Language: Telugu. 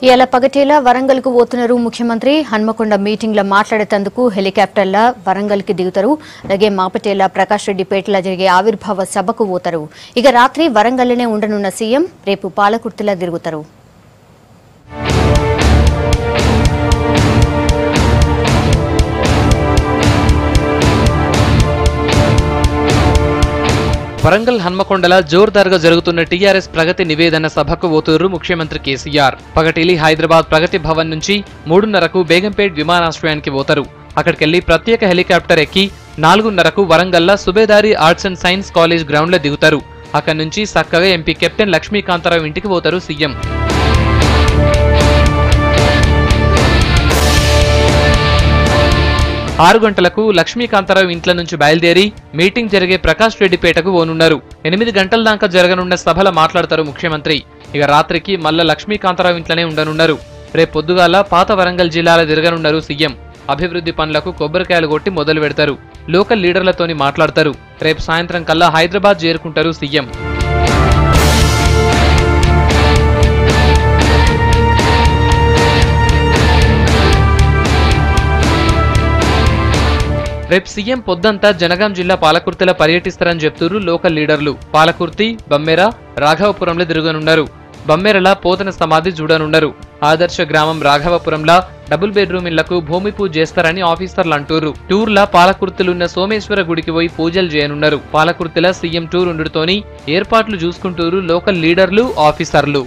ఇలా పగటేలా వరంగల్ కు పోతున్నారు ముఖ్యమంత్రి. హన్మకొండ మీటింగ్ లో మాట్లాడేందుకు హెలికాప్టర్ల వరంగల్ కి దిగుతారు. అలాగే మాపటేల ప్రకాష్ రెడ్డి పేటలో జరిగే ఆవిర్భావ సభకు పోతారు. ఇక రాత్రి వరంగల్లోనే ఉండనున్న సీఎం రేపు పాలకుర్తిలో తిరుగుతారు. వరంగల్ హన్మకొండల జోర్దార్గా జరుగుతున్న టీఆర్ఎస్ ప్రగతి నివేదన సభకు పోతున్నారు ముఖ్యమంత్రి కేసీఆర్. పగటిలి హైదరాబాద్ ప్రగతి భవన్ నుంచి 3:30కు బేగంపేట్ విమానాశ్రయానికి పోతారు. అక్కడికెళ్లి ప్రత్యేక హెలికాప్టర్ ఎక్కి 4:30కు వరంగల్ల Subedari arts and science college ground లో దిగుతారు. అక్కడి నుంచి చక్కగా ఎంపీ కెప్టెన్ లక్ష్మీకాంతారావు ఇంటికి పోతారు సీఎం. 6 గంటలకు లక్ష్మీకాంతారావు ఇంట్ల నుంచి బయలుదేరి మీటింగ్ జరిగే ప్రకాష్ రెడ్డిపేటకు పోనున్నారు. 8 గంటల దాకా జరగనున్న సభలో మాట్లాడతారు ముఖ్యమంత్రి. ఇక రాత్రికి మల్ల లక్ష్మీకాంతారావు ఇంట్లోనే ఉండనున్నారు. రేపు పొద్దుగాల పాత వరంగల్ జిల్లాలో తిరగనున్నారు సీఎం. అభివృద్ధి పనులకు కొబ్బరికాయలు కొట్టి మొదలు పెడతారు. లోకల్ లీడర్లతోని మాట్లాడతారు. రేపు సాయంత్రం కల్లా హైదరాబాద్ చేరుకుంటారు సీఎం. రేపు సీఎం పొద్దంతా జనగాం జిల్లా పాలకుర్తిలో పర్యటిస్తారని చెప్తున్నారు లోకల్ లీడర్లు. పాలకుర్తి, బమ్మెర, రాఘవపురంలో తిరగనున్నారు. బమ్మెరలా పోతన సమాధి చూడనున్నారు. ఆదర్శ గ్రామం రాఘవపురంలా డబుల్ బెడ్రూమ్ ఇళ్లకు భూమి పూజ చేస్తారని ఆఫీసర్లు అంటూరు. టూర్లా పాలకుర్తిలున్న సోమేశ్వర గుడికి పోయి పూజలు చేయనున్నారు. పాలకుర్తిలో సీఎం టూర్ ఉండుతోని ఏర్పాట్లు చూసుకుంటూరు లోకల్ లీడర్లు, ఆఫీసర్లు.